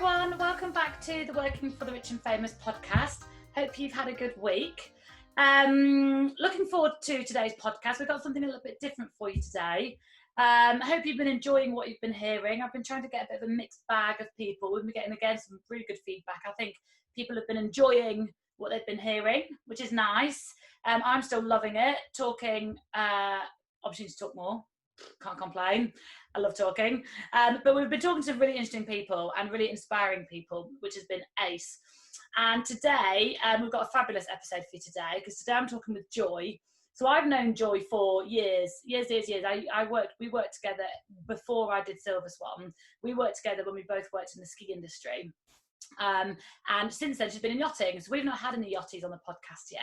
everyone, welcome back to the Working for the Rich and Famous podcast. Hope you've had a good week. Looking forward to today's podcast. We've got something a little bit different for you today. I hope you've been enjoying what you've been hearing. I've been trying to get a bit of a mixed bag of people. We've been getting, again, some really good feedback. I think people have been enjoying what they've been hearing, which is nice. I'm still loving it, talking, opportunity to talk more. Can't complain. I love talking. But we've been talking to really interesting people and really inspiring people, which has been ace. And today, we've got a fabulous episode for you today, because today I'm talking with Joy. So I've known Joy for years. We worked together before I did Silver Swan. We worked together when we both worked in the ski industry. And since then, she's been in yachting. So we've not had any yachties on the podcast yet.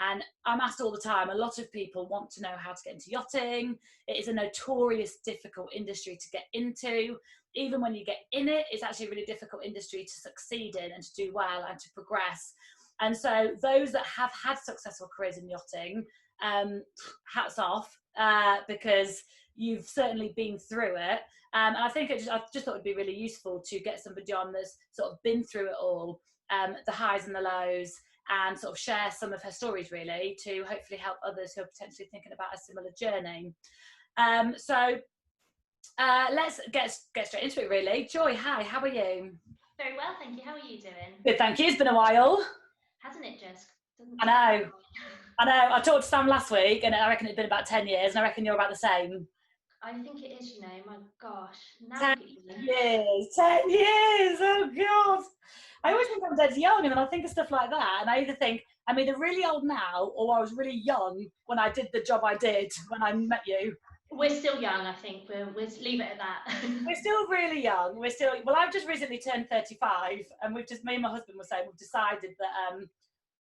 And I'm asked all the time, a lot of people want to know how to get into yachting. It is a notorious difficult industry to get into. Even when you get in it, it's actually a really difficult industry to succeed in and to do well and to progress. And so those that have had successful careers in yachting, hats off, because you've certainly been through it. And I think I just thought it'd be really useful to get somebody on that's sort of been through it all, the highs and the lows, and sort of share some of her stories, really, to hopefully help others who are potentially thinking about a similar journey. So let's get straight into it, really. Joy, hi, how are you? Very well, thank you. How are you doing? Good, thank you. It's been a while. Hasn't it just? I know. I talked to Sam last week, and I reckon it's been about 10 years, and I reckon you're about the same. I think it is, my gosh. Now 10 years, 10 years, oh God. I always think I'm dead young, and then I think of stuff like that, and I either think I'm either really old now, or I was really young when I did the job I did when I met you. We're still young, I think. We'll leave it at that. We're still really young. Well, I've just recently turned 35, and me and my husband were saying we've decided that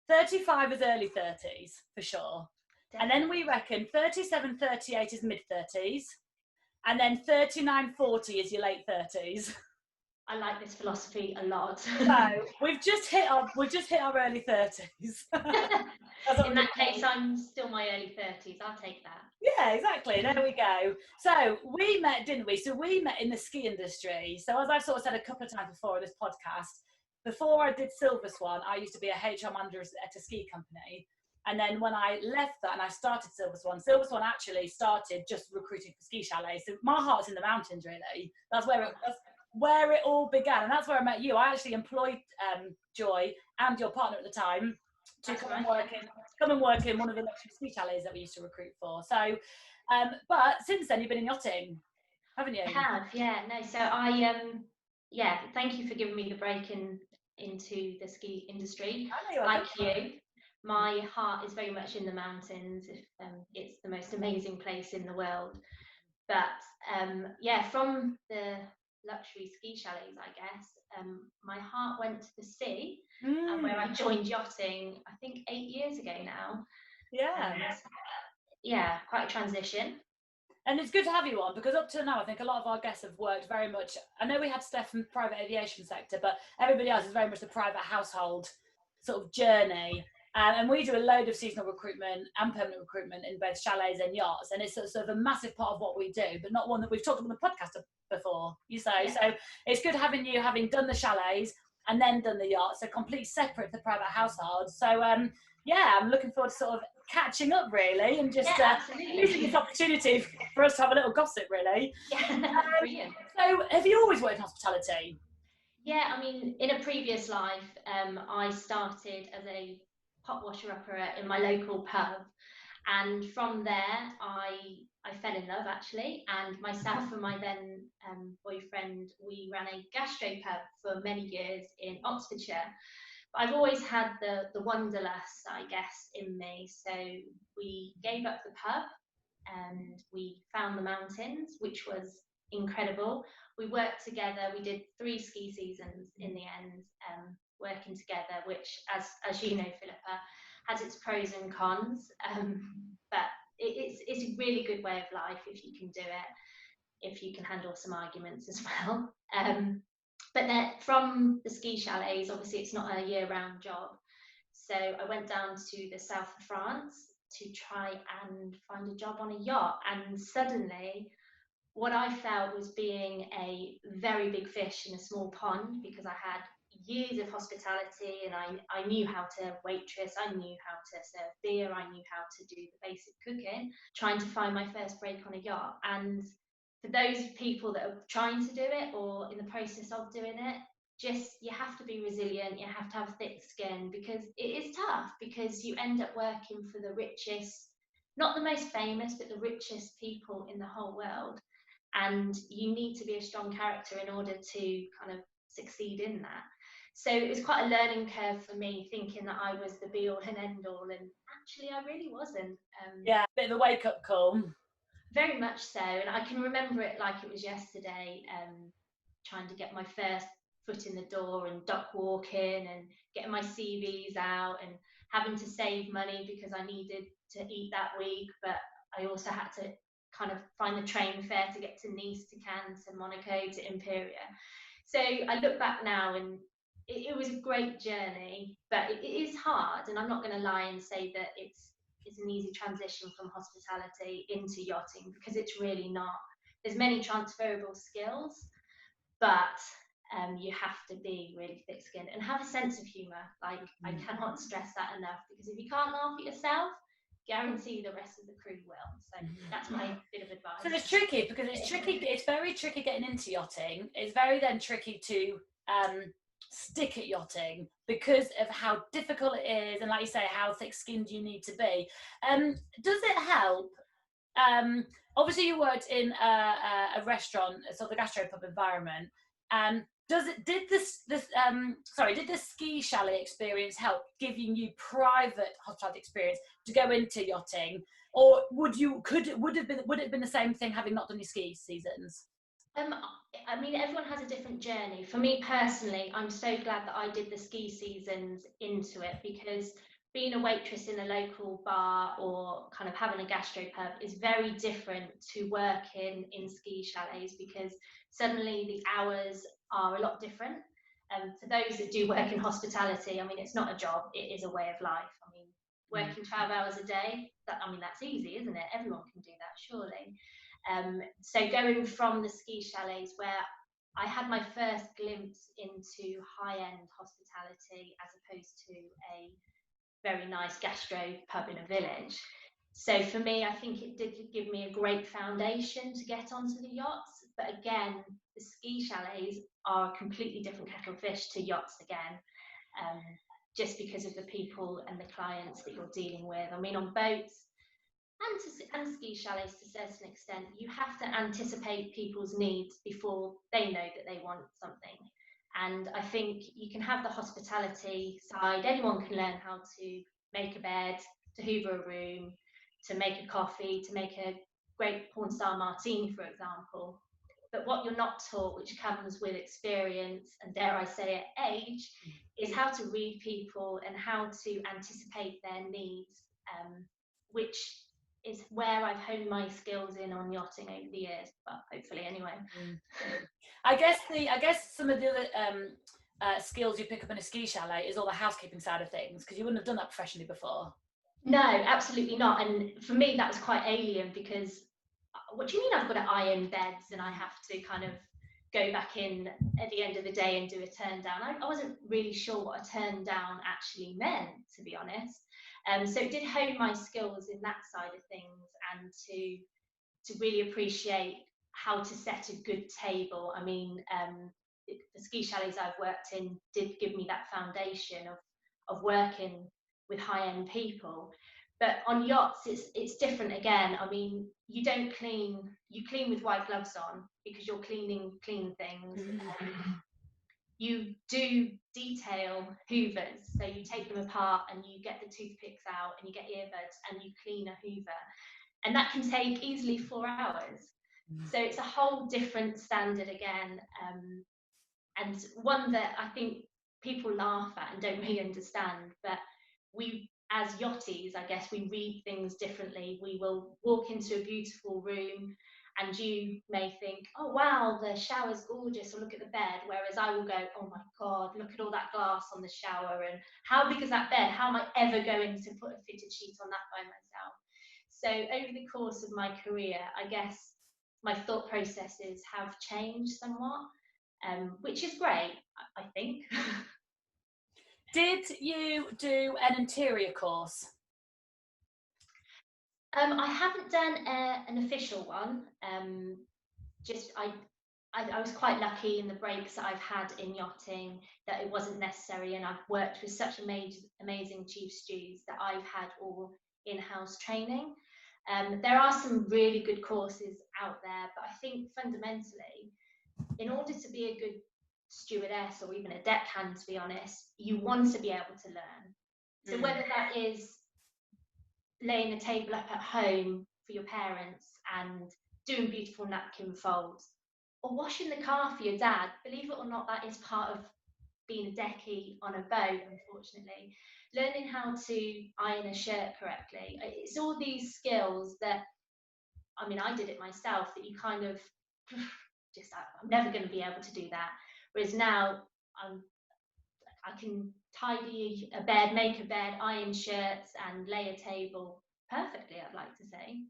35 is early 30s, for sure. Definitely. And then we reckon 37, 38 is mid-30s, and then 39, 40 is your late 30s. I like this philosophy a lot. So we've just hit our early 30s. In that case, I'm still my early 30s. I'll take that. Yeah, exactly. There we go. So we met, didn't we? So we met in the ski industry. So as I've sort of said a couple of times before in this podcast, before I did Silver Swan, I used to be a HR manager at a ski company. And then when I left that and I started Silver Swan actually started just recruiting for ski chalets. So my heart's in the mountains, really. That's where it all began, and that's where I met you. I actually employed Joy and your partner at the time to come and work in one of the luxury ski chalets that we used to recruit for. So, but since then you've been in yachting, haven't you? I have, yeah. No, so thank you for giving me the break into the ski industry. Like you, my heart is very much in the mountains. It's the most amazing place in the world. But from the luxury ski chalets, I guess, my heart went to the sea, and where I joined yachting, I think 8 years ago now. Yeah. Quite a transition. And it's good to have you on, because up to now, I think a lot of our guests have worked very much. I know we had Steph from the private aviation sector, but everybody else is very much the private household sort of journey. And we do a load of seasonal recruitment and permanent recruitment in both chalets and yachts. And it's sort of a massive part of what we do, but not one that we've talked about on the podcast before, you say. Yeah. So it's good having you, having done the chalets and then done the yachts, so completely separate to the private household. So, I'm looking forward to sort of catching up, really, and just using this opportunity for us to have a little gossip, really. Yeah, brilliant. So have you always worked in hospitality? Yeah, I mean, in a previous life, I started as a pot washer upper in my local pub, and from there I fell in love, actually, and myself and my then boyfriend, we ran a gastro pub for many years in Oxfordshire. But I've always had the wanderlust, I guess, in me, so we gave up the pub and we found the mountains, which was incredible. We worked together. We did 3 ski seasons in the end, working together, which, as you know, Philippa, has its pros and cons. But it's a really good way of life if you can do it, if you can handle some arguments as well. But then from the ski chalets, obviously it's not a year-round job. So I went down to the south of France to try and find a job on a yacht, and suddenly what I felt was being a very big fish in a small pond, because I had years of hospitality, and I knew how to waitress, I knew how to serve beer, I knew how to do the basic cooking, trying to find my first break on a yacht. And for those people that are trying to do it or in the process of doing it, just, you have to be resilient, you have to have thick skin, because it is tough, because you end up working for the richest, not the most famous, but the richest people in the whole world. And you need to be a strong character in order to kind of succeed in that. So it was quite a learning curve for me, thinking that I was the be all and end all, and actually I really wasn't. Yeah, bit of a wake up call. Very much so, and I can remember it like it was yesterday, trying to get my first foot in the door and duck walking and getting my CVs out and having to save money because I needed to eat that week, but I also had to kind of find the train fare to get to Nice, to Cannes, to Monaco, to Imperia. So I look back now, and it was a great journey, but it is hard, and I'm not going to lie and say that it's an easy transition from hospitality into yachting, because it's really not. There's many transferable skills, but you have to be really thick-skinned and have a sense of humour. Like, I cannot stress that enough, because if you can't laugh at yourself, guarantee the rest of the crew will. So that's my bit of advice. So it's tricky, because it's tricky. It's very tricky getting into yachting. It's very then tricky to stick at yachting because of how difficult it is, and like you say, how thick-skinned you need to be. Does it help? Obviously, you worked in a restaurant, sort of a gastropub environment. Did the ski chalet experience help giving you private hospitality experience to go into yachting, or would it have been the same thing having not done your ski seasons? I mean, everyone has a different journey. For me personally, I'm so glad that I did the ski seasons into it, because being a waitress in a local bar or kind of having a gastropub is very different to working in ski chalets, because suddenly the hours are a lot different. For those that do work in hospitality, I mean, it's not a job, it is a way of life. I mean, working 12 hours a day, that's easy, isn't it? Everyone can do that, surely. So going from the ski chalets, where I had my first glimpse into high-end hospitality as opposed to a very nice gastro pub in a village. So for me, I think it did give me a great foundation to get onto the yachts. But again, the ski chalets are a completely different kettle of fish to yachts again, just because of the people and the clients that you're dealing with. I mean, on boats and ski chalets to a certain extent, you have to anticipate people's needs before they know that they want something. And I think you can have the hospitality side. Anyone can learn how to make a bed, to hoover a room, to make a coffee, to make a great porn star martini, for example. But what you're not taught, which comes with experience and, dare I say it, age, is how to read people and how to anticipate their needs, which is where I've honed my skills in on yachting over the years, but hopefully anyway. I guess some of the other skills you pick up in a ski chalet is all the housekeeping side of things, because you wouldn't have done that professionally before. No, absolutely not. And for me, that was quite alien, because what do you mean I've got to iron beds and I have to kind of go back in at the end of the day and do a turn down? I wasn't really sure what a turn down actually meant, to be honest. So it did hone my skills in that side of things, and to really appreciate how to set a good table. I mean, the ski chalets I've worked in did give me that foundation of working with high-end people. But on yachts, it's different again. I mean, you don't clean, you clean with white gloves on, because you're cleaning clean things. You do detail hoovers, so you take them apart and you get the toothpicks out and you get earbuds and you clean a hoover, and that can take easily 4 hours. So it's a whole different standard again, and one that I think people laugh at and don't really understand. But we, as yachties, I guess we read things differently. We will walk into a beautiful room and you may think, oh wow, the shower's gorgeous, or look at the bed, whereas I will go, oh my god, look at all that glass on the shower, and how big is that bed, how am I ever going to put a fitted sheet on that by myself? So over the course of my career, I guess my thought processes have changed somewhat, which is great, I think. Did you do an interior course? I haven't done an official one. Just I was quite lucky in the breaks that I've had in yachting that it wasn't necessary, and I've worked with such amazing chief stews that I've had all in-house training. There are some really good courses out there, but I think fundamentally, in order to be a good stewardess or even a deckhand, to be honest, you want to be able to learn. So whether that is laying a table up at home for your parents and doing beautiful napkin folds, or washing the car for your dad, believe it or not, that is part of being a decky on a boat, unfortunately. Learning how to iron a shirt correctly. It's all these skills that, I mean, I did it myself, that you kind of just, I'm never going to be able to do that. Whereas now, I can tidy a bed, make a bed, iron shirts, and lay a table perfectly, I'd like to say.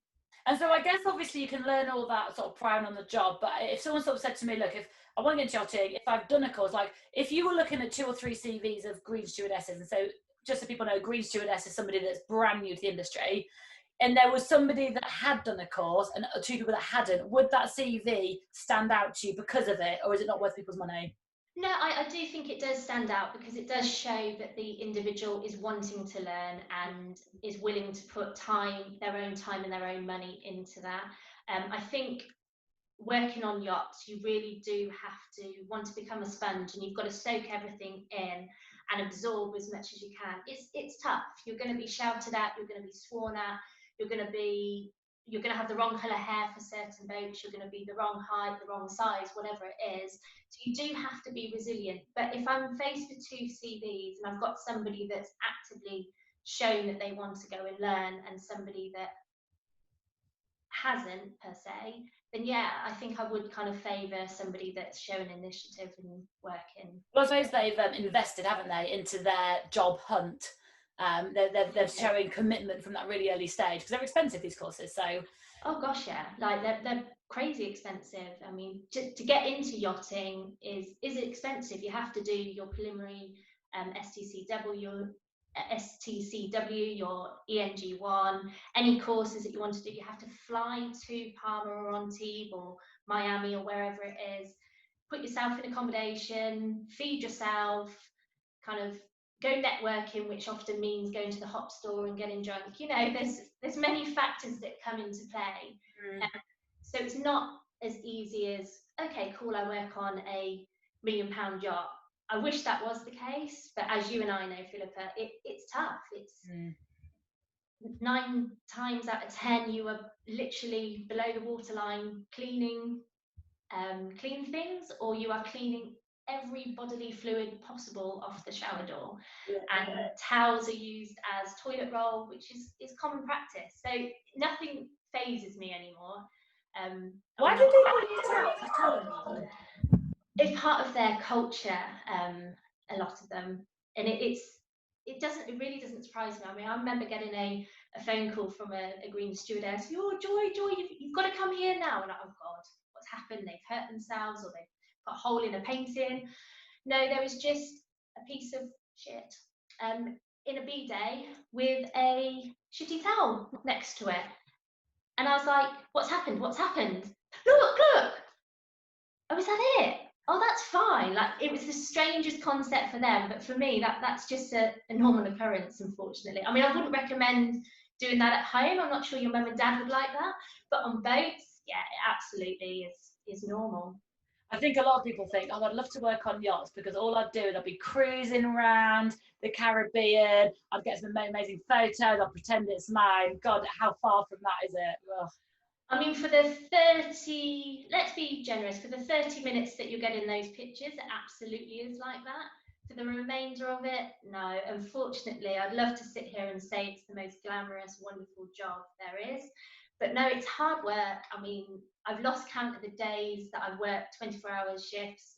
And so I guess obviously you can learn all that sort of prior on the job, but if someone sort of said to me, look, if I want to get into yachting, if I've done a course, like if you were looking at 2 or 3 CVs of green stewardesses, and so just so people know, green stewardess is somebody that's brand new to the industry, and there was somebody that had done a course and 2 people that hadn't, would that CV stand out to you because of it, or is it not worth people's money? No, I do think it does stand out because it does show that the individual is wanting to learn and is willing to put time, their own time and their own money into that. I think working on yachts, you really do have to want to become a sponge, and you've got to soak everything in and absorb as much as you can. It's tough. You're going to be shouted at, you're going to be sworn at, you're going to have the wrong colour hair for certain boats, you're going to be the wrong height, the wrong size, whatever it is. So you do have to be resilient. But if I'm faced with 2 CVs and I've got somebody that's actively shown that they want to go and learn and somebody that hasn't per se, then yeah, I think I would kind of favour somebody that's shown initiative and working. Well, I suppose they've invested, haven't they, into their job hunt. They're showing commitment from that really early stage, because they're expensive, these courses. So, oh gosh, yeah, like they're crazy expensive. I mean, to get into yachting is expensive. You have to do your preliminary STCW, your ENG1, any courses that you want to do. You have to fly to Palma or Antibes or Miami or wherever it is. Put yourself in accommodation, feed yourself, kind of go networking, which often means going to the hop store and getting drunk. You know, there's many factors that come into play. So it's not as easy as, okay, cool, I work on a £1 million yacht. I wish that was the case, but as you and I know, Philippa, it's tough. It's 9 times out of 10 you are literally below the waterline cleaning things, or you are cleaning every bodily fluid possible off the shower door, and towels are used as toilet roll, which is common practice. So nothing phases me anymore. why do people use towels as toilet roll? It's part of their culture, a lot of them, and it really doesn't surprise me. I mean, I remember getting a phone call from a green stewardess. Oh, Joy, you've got to come here now. And oh God, what's happened? They've hurt themselves, or they've put a hole in a painting. No, there was just a piece of shit in a bidet with a shitty towel next to it. And I was like, what's happened? Look. Oh, is that it? Oh, that's fine. Like, it was the strangest concept for them, but for me, that's just a normal occurrence, unfortunately. I mean, I wouldn't recommend doing that at home. I'm not sure your mum and dad would like that, but on boats, yeah, it absolutely is normal. I think a lot of people think, oh, I'd love to work on yachts, because all I'd do is I'd be cruising around the Caribbean, I'd get some amazing photos, I'd pretend it's mine. God, how far from that is it? Ugh. I mean, for the 30, let's be generous, for the 30 minutes that you're getting those pictures, it absolutely is like that. For the remainder of it, no. Unfortunately, I'd love to sit here and say it's the most glamorous, wonderful job there is. But no, it's hard work. I mean, I've lost count of the days that I've worked 24-hour shifts,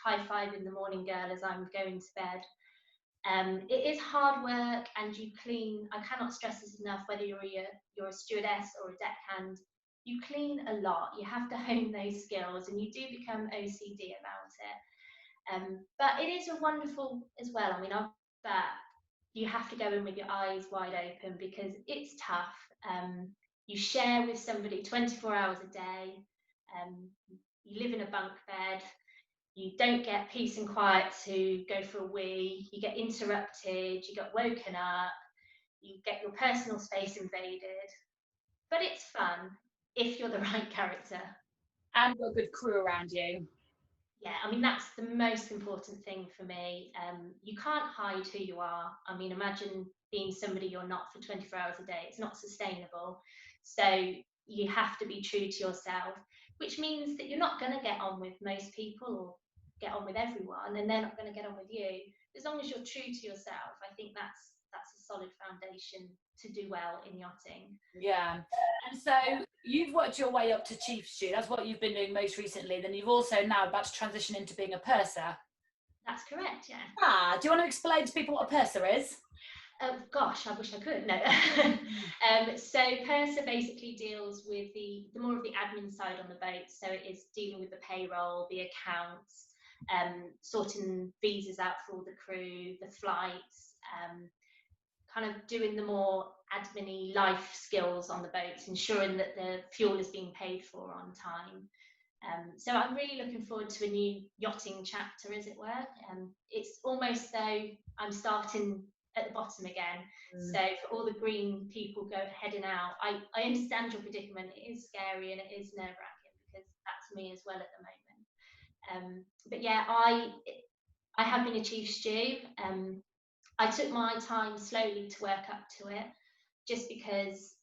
high five in the morning, girl, as I'm going to bed. It is hard work, and you clean. I cannot stress this enough, whether you're a stewardess or a deckhand, you clean a lot. You have to hone those skills, and you do become OCD about it. But it is a wonderful as well. I mean, but you have to go in with your eyes wide open because it's tough. You share with somebody 24 hours a day. Um, you live in a bunk bed. You don't get peace and quiet to go for a wee. You get interrupted. You get woken up. You get your personal space invaded. But it's fun if you're the right character. And got a good crew around you. Yeah, I mean, that's the most important thing for me. You can't hide who you are. I mean, imagine being somebody you're not for 24 hours a day. It's not sustainable. So you have to be true to yourself, which means that you're not going to get on with most people or get on with everyone, and they're not going to get on with you. As long as you're true to yourself, I think that's a solid foundation to do well in yachting. Yeah. And so you've worked your way up to chief stew. That's what you've been doing most recently. Then you've also now about to transition into being a purser. That's correct, yeah. Do you want to explain to people what a purser is? Oh gosh, I wish I could. No. So purser basically deals with the more of the admin side on the boat. So it is dealing with the payroll, the accounts, sorting visas out for all the crew, the flights, kind of doing the more admin-y life skills on the boats, ensuring that the fuel is being paid for on time. So I'm really looking forward to a new yachting chapter, as it were. It's almost though I'm starting at the bottom again. So for all the green people heading out, I understand your predicament. It is scary and it is nerve-wracking because that's me as well at the moment. But yeah, I have been a chief stew. I took my time slowly to work up to it, just because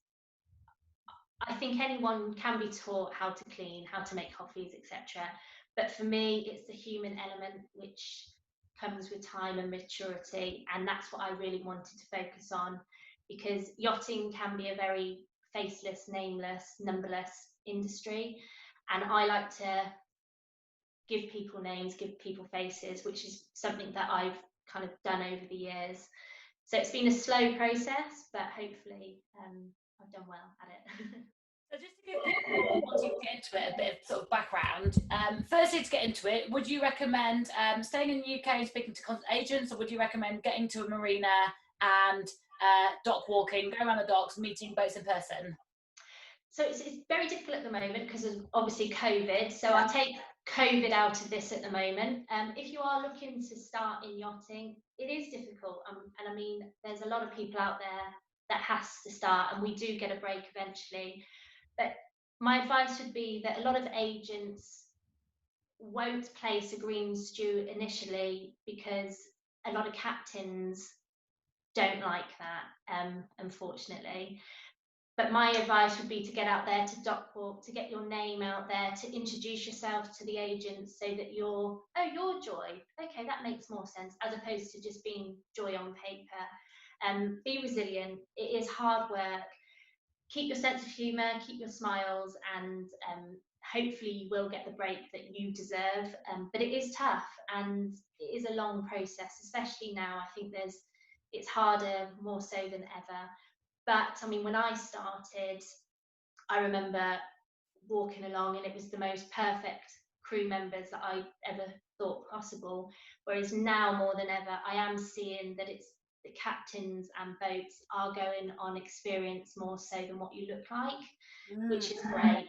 I think anyone can be taught how to clean, how to make coffees, etc. But for me, it's the human element which comes with time and maturity, and that's what I really wanted to focus on, because yachting can be a very faceless, nameless, numberless industry, and I like to give people names, give people faces, which is something that I've kind of done over the years. So it's been a slow process, but hopefully I've done well at it. So just to give people wanting to get into it a bit of sort of background, firstly to get into it, would you recommend staying in the UK and speaking to agents, or would you recommend getting to a marina and dock walking, going around the docks, meeting boats in person? So it's very difficult at the moment because of obviously COVID. So I'll take COVID out of this at the moment. If you are looking to start in yachting, it is difficult. And I mean, there's a lot of people out there that has to start, and we do get a break eventually. But my advice would be that a lot of agents won't place a green stew initially because a lot of captains don't like that, unfortunately. But my advice would be to get out there to dock walk, to get your name out there, to introduce yourself to the agents so that you're Joy. Okay, that makes more sense, as opposed to just being Joy on paper. Be resilient. It is hard work. Keep your sense of humour, keep your smiles, and hopefully you will get the break that you deserve. But it is tough, and it is a long process, especially now. I think it's harder, more so than ever. But I mean, when I started, I remember walking along and it was the most perfect crew members that I ever thought possible. Whereas now, more than ever, I am seeing that it's the captains and boats are going on experience more so than what you look like, which is great.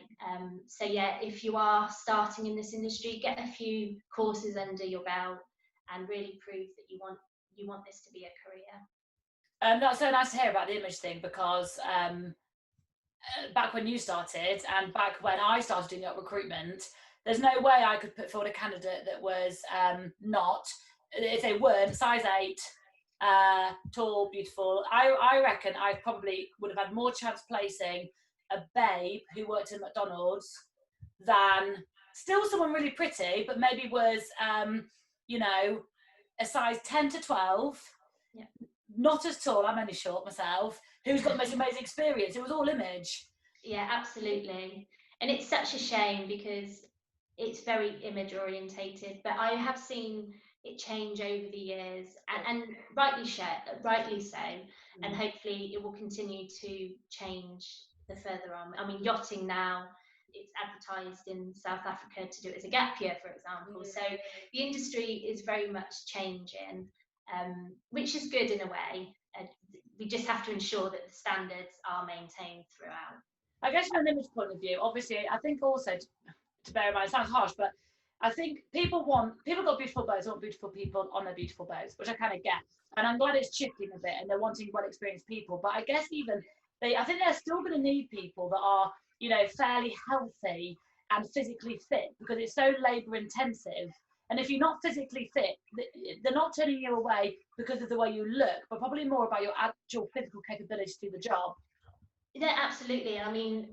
So yeah, if you are starting in this industry, get a few courses under your belt and really prove that you want this to be a career. That's so nice to hear about the image thing, because back when you started and back when I started doing recruitment, there's no way I could put forward a candidate that was not, if they weren't size 8, tall, beautiful. I reckon I probably would have had more chance placing a babe who worked in McDonald's than still someone really pretty, but maybe was, a size 10 to 12. Yeah. Not as tall, I'm only short myself, who's got the most amazing experience. It was all image. Yeah, absolutely. And it's such a shame because it's very image orientated, but I have seen it change over the years, and rightly so, and hopefully it will continue to change the further on. I mean, yachting now, it's advertised in South Africa to do it as a gap year, for example. So the industry is very much changing, which is good in a way. We just have to ensure that the standards are maintained throughout. I guess from an image point of view, obviously, I think also to bear in mind, it sounds harsh, but I think people got beautiful boats, want beautiful people on their beautiful boats, which I kind of get. And I'm glad it's shifting a bit and they're wanting well experienced people. But I guess I think they're still going to need people that are, fairly healthy and physically fit, because it's so labour intensive. And if you're not physically fit, they're not turning you away because of the way you look, but probably more about your actual physical capability to do the job. Yeah, absolutely. I mean,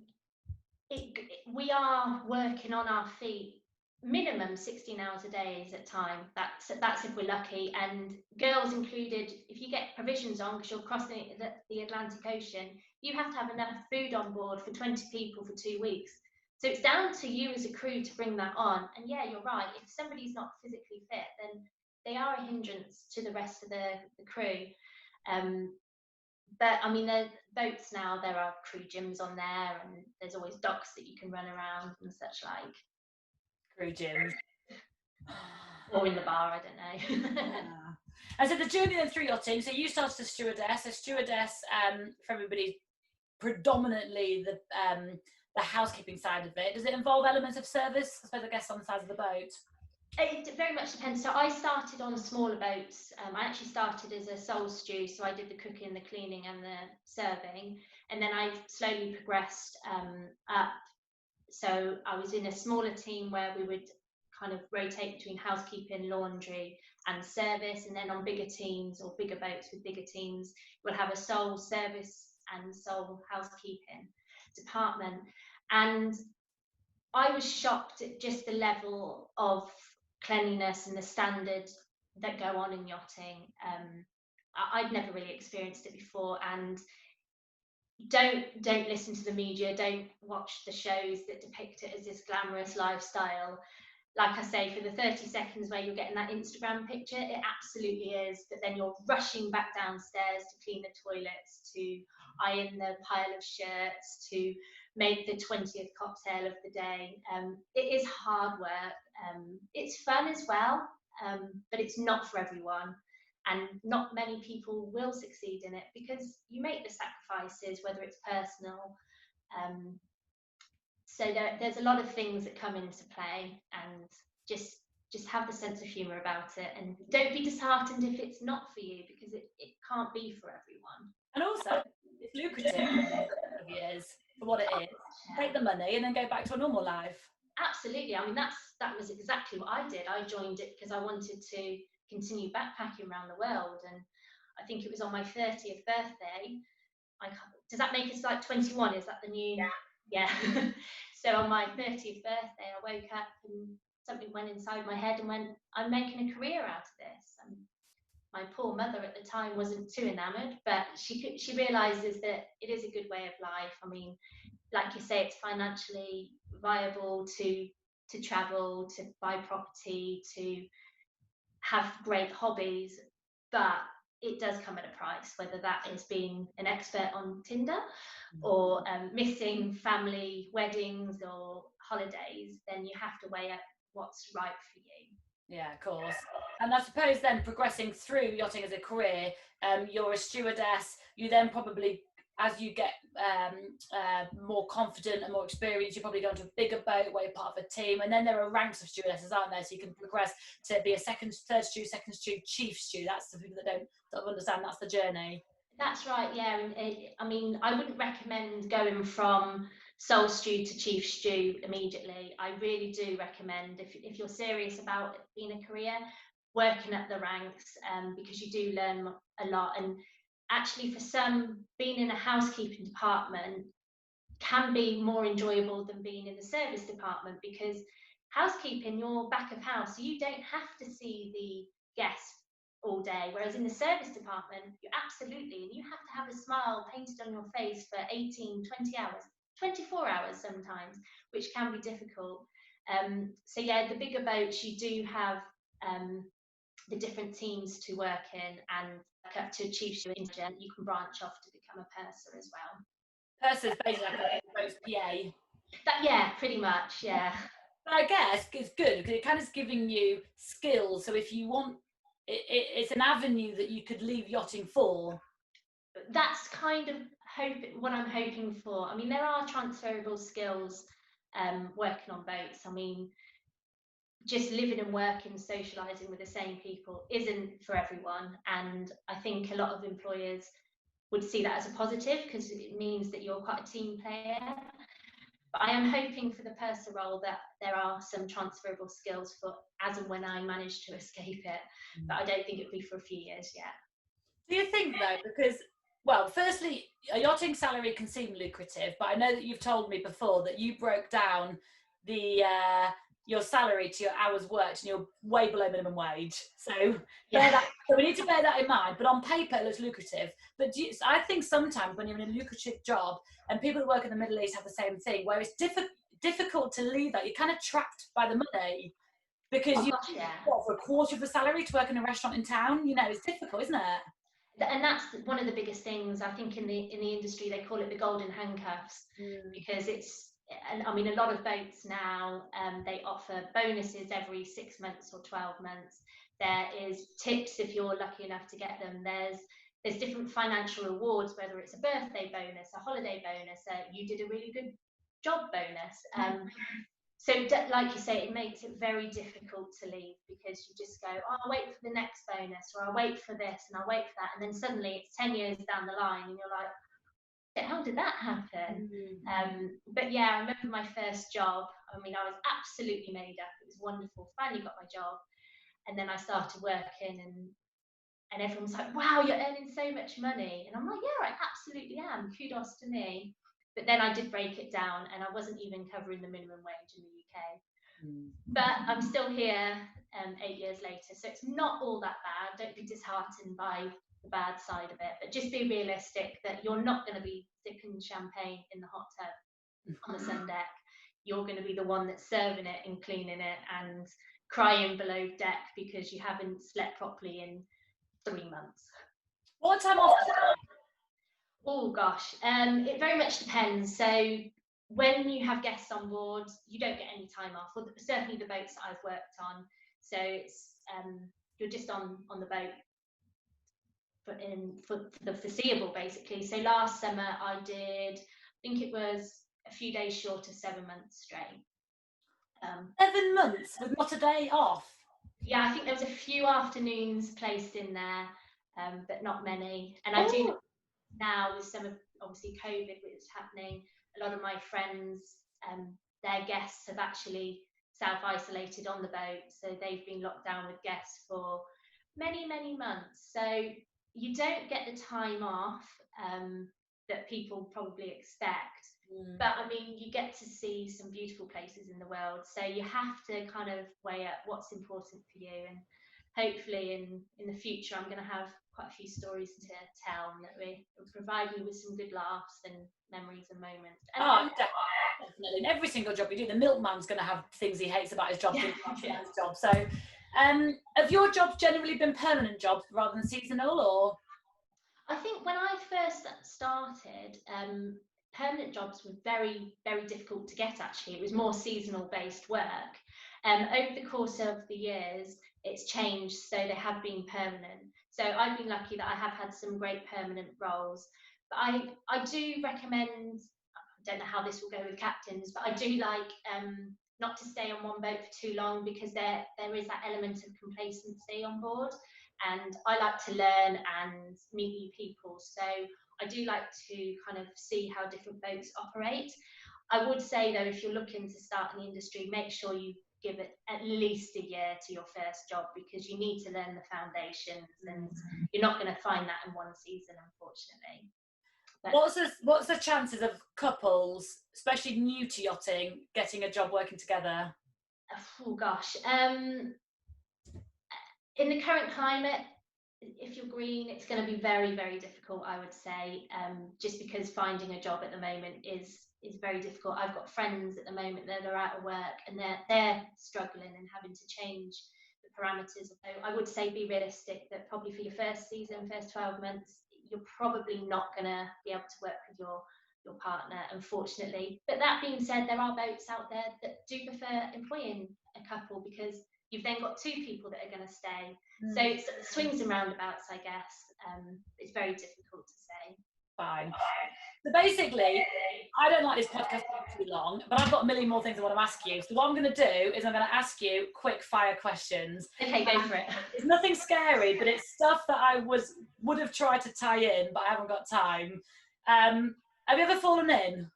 we are working on our feet minimum 16 hours a day is at time. That's if we're lucky, and girls included. If you get provisions on because you're crossing the Atlantic Ocean, you have to have enough food on board for 20 people for 2 weeks. So it's down to you as a crew to bring that on. And yeah, you're right, if somebody's not physically fit, then they are a hindrance to the rest of the crew. But I mean, there's boats now, there are crew gyms on there, and there's always docks that you can run around and such like. Crew gyms. Or in the bar, I don't know. Yeah. And so the journey then through yachting, so you started as stewardess. A stewardess, for everybody, predominantly the housekeeping side of it. Does it involve elements of service, I suppose, I guess, on the sides of the boat? It very much depends. So I started on smaller boats. I actually started as a sole stew, so I did the cooking, the cleaning and the serving, and then I slowly progressed up. So I was in a smaller team where we would kind of rotate between housekeeping, laundry and service, and then on bigger teams or bigger boats with bigger teams, we'll have a sole service and sole housekeeping department. And I was shocked at just the level of cleanliness and the standards that go on in yachting. I'd never really experienced it before, and don't listen to the media, don't watch the shows that depict it as this glamorous lifestyle. Like I say, for the 30 seconds where you're getting that Instagram picture, it absolutely is, but then you're rushing back downstairs to clean the toilets, to iron the pile of shirts, to make the 20th cocktail of the day. It is hard work. It's fun as well, but it's not for everyone. And not many people will succeed in it because you make the sacrifices, whether it's personal. So there's a lot of things that come into play, and just have the sense of humour about it, and don't be disheartened if it's not for you, because it can't be for everyone. And also, it's lucrative for years for what it is. Take the money and then go back to a normal life. Absolutely. I mean, that was exactly what I did. I joined it because I wanted to continue backpacking around the world, and I think it was on my 30th birthday. Does that make us like 21? Is that the new? Yeah. So on my 30th birthday, I woke up and something went inside my head and went, I'm making a career out of this. And my poor mother at the time wasn't too enamoured, but she realises that it is a good way of life. I mean, like you say, it's financially viable to travel, to buy property, to have great hobbies, but it does come at a price, whether that is being an expert on Tinder or missing family weddings or holidays. Then you have to weigh up what's right for you. Yeah, of course. And I suppose then progressing through yachting as a career, you're a stewardess, you then probably, as you get more confident and more experienced, you probably go into a bigger boat where you're part of a team, and then there are ranks of stewardesses, aren't there? So you can progress to be a third stew, second stew, chief stew. That's the people that don't sort of understand, that's the journey. That's right, yeah. And I mean, I wouldn't recommend going from sole stew to chief stew immediately. I really do recommend, if you're serious about being a career, working up the ranks, because you do learn a lot. And actually, for some, being in a housekeeping department can be more enjoyable than being in the service department, because housekeeping, you're back of house, so you don't have to see the guests all day, whereas in the service department, you absolutely, and you have to have a smile painted on your face for 18, 20 hours, 24 hours sometimes, which can be difficult. So yeah, the bigger boats, you do have the different teams to work in, and up to chief stew, you can branch off to become a purser as well. Purser's basically like a boat's PA. Yeah, pretty much, yeah. But I guess it's good because it kind of is giving you skills. So if you want, it's an avenue that you could leave yachting for. That's kind of what I'm hoping for. I mean, there are transferable skills working on boats. I mean, just living and working, socializing with the same people isn't for everyone. And I think a lot of employers would see that as a positive because it means that you're quite a team player. But I am hoping for the purser role that there are some transferable skills for as and when I manage to escape it. But I don't think it'll be for a few years yet. Do you think though, because well, firstly, a yachting salary can seem lucrative, but I know that you've told me before that you broke down the your salary to your hours worked, and you're way below minimum wage. So so we need to bear that in mind. But on paper, it looks lucrative. But I think sometimes when you're in a lucrative job, and people that work in the Middle East have the same thing, where it's difficult to leave that. You're kind of trapped by the money because you what, for a quarter of the salary to work in a restaurant in town. You know, it's difficult, isn't it? And that's one of the biggest things I think in the industry. They call it the golden handcuffs because it's, and I mean, a lot of boats now they offer bonuses every 6 months or 12 months. There is tips if you're lucky enough to get them. There's different financial rewards, whether it's a birthday bonus, a holiday bonus, you did a really good job bonus. So like you say, it makes it very difficult to leave because you just go, oh, I'll wait for the next bonus, or I'll wait for this and I'll wait for that. And then suddenly it's 10 years down the line and you're like, how did that happen? But yeah, I remember my first job. I mean, I was absolutely made up. It was wonderful. Finally got my job. And then I started working and everyone was like, wow, you're earning so much money. And I'm like, yeah, I absolutely am. Kudos to me. But then I did break it down and I wasn't even covering the minimum wage in the UK. But I'm still here 8 years later. So it's not all that bad. Don't be disheartened by the bad side of it. But just be realistic that you're not going to be sipping champagne in the hot tub on the sun deck. You're going to be the one that's serving it and cleaning it and crying below deck because you haven't slept properly in 3 months. What time off? Oh gosh, it very much depends. So when you have guests on board, you don't get any time off. Well, certainly the boats that I've worked on. So it's you're just on the boat for the foreseeable, basically. So last summer I did, I think it was a few days short of 7 months straight. 7 months with not a day off. Yeah, I think there was a few afternoons placed in there, but not many. And I do now with some of obviously COVID, which is happening, a lot of my friends, their guests have actually self-isolated on the boat, so they've been locked down with guests for many months. So you don't get the time off that people probably expect. But I mean, you get to see some beautiful places in the world, so you have to kind of weigh up what's important for you. And hopefully in the future I'm going to have quite a few stories to tell that will provide me with some good laughs and memories and moments. And definitely. In every single job you do, the milkman's going to have things he hates about his job. His job. So have your jobs generally been permanent jobs rather than seasonal, or? I think when I first started, permanent jobs were very difficult to get. Actually, it was more seasonal based work. Over the course of the years it's changed, so they have been permanent. So I've been lucky that I have had some great permanent roles. But I do recommend, I don't know how this will go with captains, but I do like not to stay on one boat for too long, because there is that element of complacency on board, and I like to learn and meet new people. So I do like to kind of see how different boats operate. I would say though, if you're looking to start in the industry, make sure you give it at least a year to your first job, because you need to learn the foundations, and you're not going to find that in one season, unfortunately. But what's the chances of couples, especially new to yachting, getting a job working together? Oh gosh, in the current climate, if you're green, it's going to be very difficult, I would say, just because finding a job at the moment is very difficult. I've got friends at the moment that are out of work and they're struggling and having to change the parameters. So I would say be realistic that probably for your first season, first 12 months, you're probably not going to be able to work with your your partner, unfortunately. But that being said, there are boats out there that do prefer employing a couple, because you've then got two people that are going to stay. So it's swings and roundabouts, I guess. It's very difficult to say. Fine. So basically, I don't like this podcast being too long, but I've got a million more things I want to ask you. So what I'm going to do is I'm going to ask you quick fire questions. Okay, go for it. It's nothing scary, but it's stuff that I would have tried to tie in, but I haven't got time. Have you ever fallen in?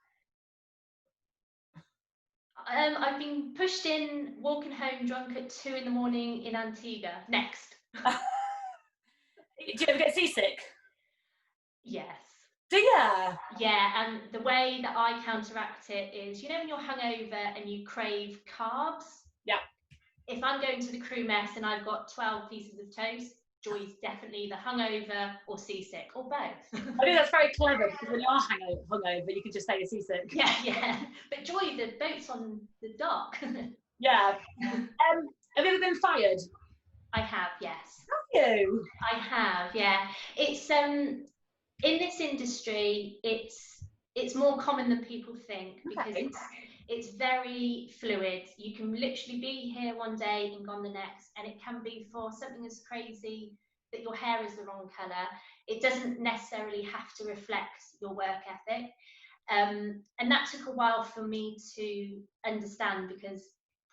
I've been pushed in, walking home drunk at 2 a.m. in Antigua. Next. Do you ever get seasick? Yes. Do you? Yeah, and the way that I counteract it is, you know, when you're hungover and you crave carbs? Yeah. If I'm going to the crew mess and I've got 12 pieces of toast, Joy's definitely either hungover or seasick, or both. I think that's very clever, because when you are hungover, you can just say you're seasick. Yeah. But Joy, the boat's on the dock. Yeah. Have you ever been fired? I have, yes. Have you? I have, yeah. It's in this industry, it's more common than people think, because Okay. it's very fluid. You can literally be here one day and gone the next, and it can be for something as crazy that your hair is the wrong colour. It doesn't necessarily have to reflect your work ethic. And that took a while for me to understand, because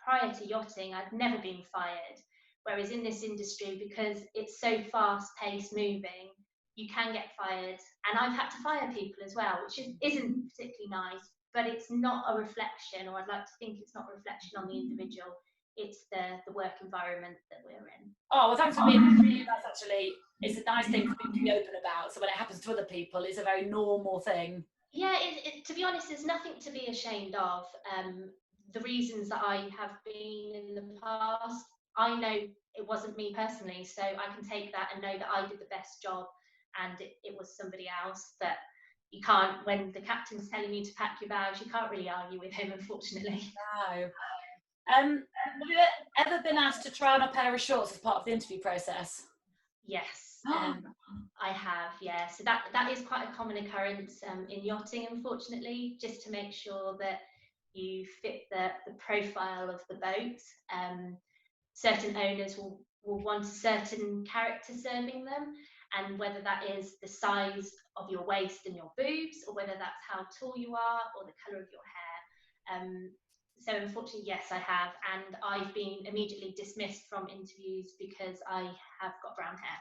prior to yachting, I'd never been fired. Whereas in this industry, because it's so fast-paced moving, you can get fired. And I've had to fire people as well, which isn't particularly nice, but it's not a reflection, or I'd like to think it's not a reflection on the individual. It's the work environment that we're in. Oh, well, thanks for being. That's actually, it's a nice thing for people to be open about. So when it happens to other people, it's a very normal thing. Yeah, to be honest, there's nothing to be ashamed of. The reasons that I have been in the past, I know it wasn't me personally, so I can take that and know that I did the best job, and it was somebody else. But you can't, when the captain's telling you to pack your bags, you can't really argue with him, unfortunately. No. Have you ever been asked to try on a pair of shorts as part of the interview process? Yes, I have, yeah. So that is quite a common occurrence in yachting, unfortunately, just to make sure that you fit the profile of the boat. Certain owners will want a certain character serving them, and whether that is the size of your waist and your boobs, or whether that's how tall you are, or the colour of your hair. So unfortunately, yes, I have, and I've been immediately dismissed from interviews because I have got brown hair.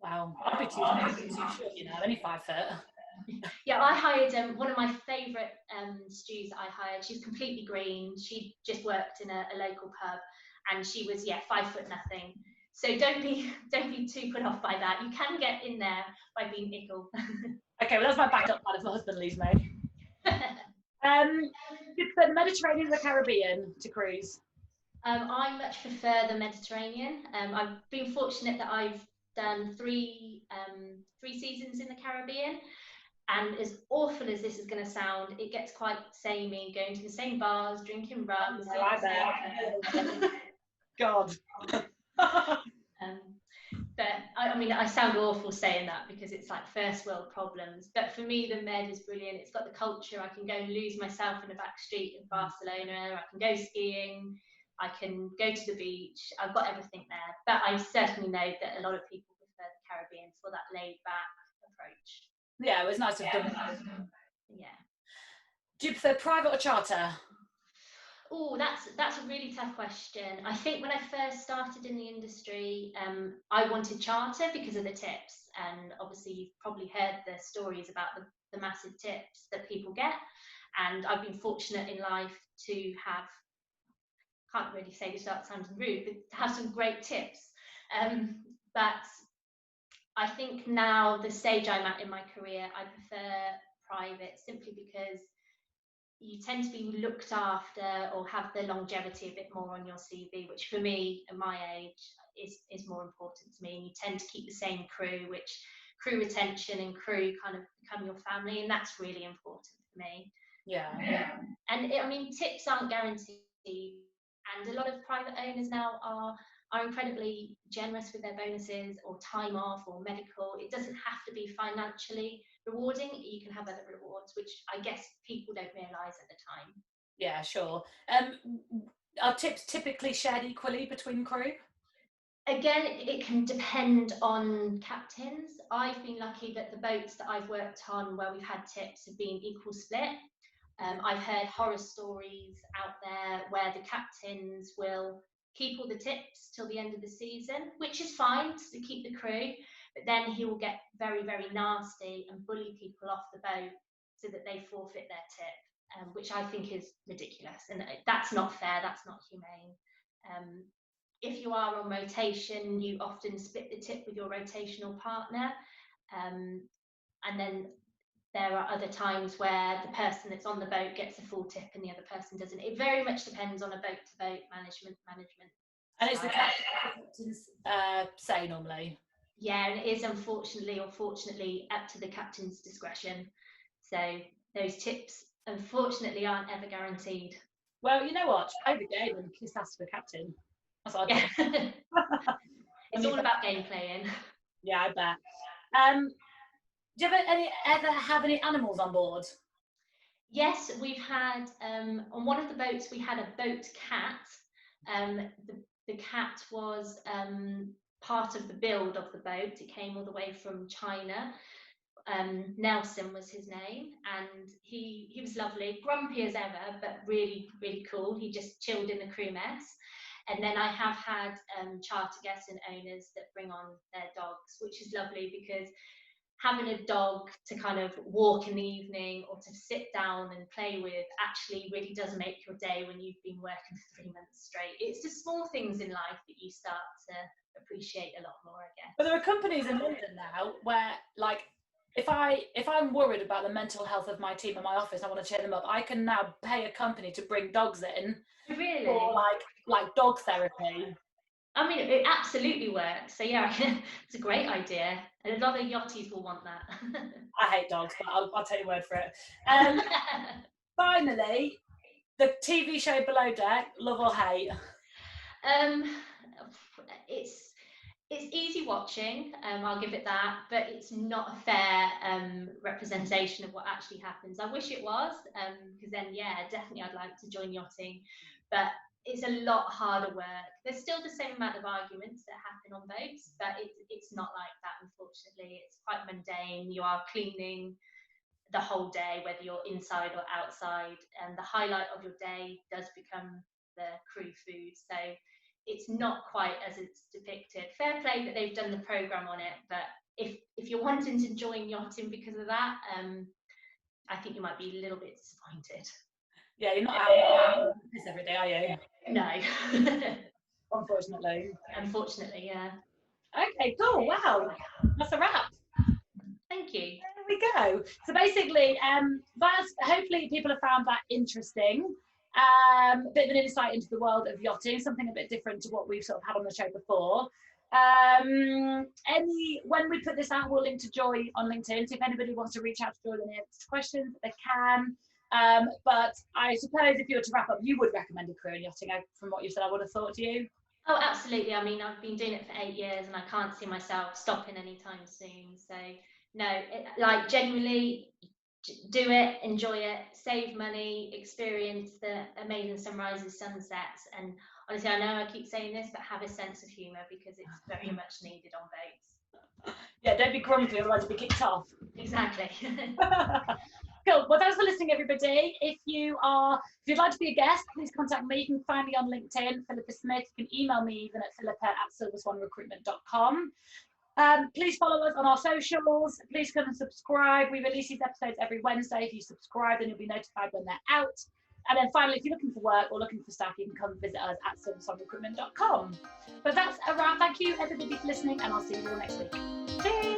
Wow, I'd be too short, you know, only 5 foot. Yeah, I hired one of my favourite stews that I hired. She's completely green. She just worked in a local pub, and she was 5 foot nothing. So don't be too put off by that. You can get in there by being ickle. Okay, well, that's my backup plan if my husband leaves me. The Mediterranean or the Caribbean to cruise? I much prefer the Mediterranean. I've been fortunate that I've done three seasons in the Caribbean, and as awful as this is going to sound, it gets quite samey, going to the same bars, drinking rum. No, I bet. God. But I mean, I sound awful saying that, because it's like first world problems. But for me, the Med is brilliant. It's got the culture. I can go and lose myself in a back street in Barcelona. I can go skiing. I can go to the beach. I've got everything there. But I certainly know that a lot of people prefer the Caribbean for that laid back approach. Yeah, it was nice to have done that. Yeah. Do you prefer private or charter? Oh, that's a really tough question. I think when I first started in the industry, I wanted charter because of the tips, and obviously you've probably heard the stories about the massive tips that people get, and I've been fortunate in life to have, can't really say this without sounding rude, but to have some great tips. But I think now, the stage I'm at in my career, I prefer private, simply because you tend to be looked after, or have the longevity a bit more on your CV, which for me at my age is more important to me. And you tend to keep the same crew, which crew retention and crew kind of become your family, and that's really important for me. Yeah. And I mean, tips aren't guaranteed, and a lot of private owners now are are incredibly generous with their bonuses or time off or medical. It doesn't have to be financially rewarding. You can have other rewards, which I guess people don't realise at the time. Yeah, sure. Are tips typically shared equally between crew? Again, it can depend on captains. I've been lucky that the boats that I've worked on where we've had tips have been equal split. I've heard horror stories out there where the captains will keep all the tips till the end of the season, which is fine to keep the crew, but then he will get very, very nasty and bully people off the boat so that they forfeit their tip, which I think is ridiculous. And that's not fair, that's not humane. If you are on rotation, you often split the tip with your rotational partner. And then there are other times where the person that's on the boat gets a full tip and the other person doesn't. It very much depends on a boat-to-boat management. And it's the captain's say normally? Yeah, and it is unfortunately or fortunately up to the captain's discretion. So those tips, unfortunately, aren't ever guaranteed. Well, you know what? Play the game and kiss ass for the captain. That's what I do. It's all about game playing. Yeah, I bet. Do you ever have any animals on board? Yes, we've had, on one of the boats, we had a boat cat. The cat was part of the build of the boat. It came all the way from China. Nelson was his name, and he was lovely, grumpy as ever, but really, really cool. He just chilled in the crew mess. And then I have had charter guests and owners that bring on their dogs, which is lovely because having a dog to kind of walk in the evening or to sit down and play with actually really does make your day when you've been working for 3 months straight. It's the small things in life that you start to appreciate a lot more, I guess. But there are companies in London now where, like, if I'm worried about the mental health of my team in my office, I want to cheer them up, I can now pay a company to bring dogs in. Really? For like dog therapy. I mean, it absolutely works. So yeah, it's a great idea. And a lot of yachties will want that. I hate dogs, but I'll take your word for it. Finally, the TV show Below Deck, love or hate? It's easy watching, I'll give it that, but it's not a fair representation of what actually happens. I wish it was, because then, yeah, definitely I'd like to join yachting, but it's a lot harder work. There's still the same amount of arguments that happen on boats, but it's not like that, unfortunately. It's quite mundane. You are cleaning the whole day, whether you're inside or outside, and the highlight of your day does become the crew food. So it's not quite as it's depicted. Fair play that they've done the programme on it, but if you're wanting to join yachting because of that, I think you might be a little bit disappointed. Yeah, you're not out this every day, are you? No. Unfortunately. Unfortunately, yeah. Okay, cool. Wow, that's a wrap. Thank you. There we go. So basically, that's hopefully people have found that interesting. A bit of an insight into the world of yachting, something a bit different to what we've sort of had on the show before. When we put this out, we'll link to Joy on LinkedIn. So if anybody wants to reach out to Joy with any questions, they can. But I suppose if you were to wrap up, you would recommend a career in yachting. From what you said, I would have thought to you. Oh, absolutely. I mean, I've been doing it for 8 years and I can't see myself stopping anytime soon. So no, like genuinely do it, enjoy it, save money, experience the amazing sunrises, sunsets, and honestly, I know I keep saying this, but have a sense of humour because it's very much needed on boats. Yeah, don't be grumpy, otherwise you'll be kicked off. Exactly. Cool. Well, thanks for listening, everybody. If you'd like to be a guest, please contact me. You can find me on LinkedIn, Philippa Smith. You can email me even at philippa@silverswanrecruitment.com. Please follow us on our socials. Please come and subscribe. We release these episodes every Wednesday. If you subscribe, then you'll be notified when they're out. And then finally, if you're looking for work or looking for staff, you can come visit us at silverswanrecruitment.com. But that's a wrap. Thank you, everybody, for listening, and I'll see you all next week. Cheers.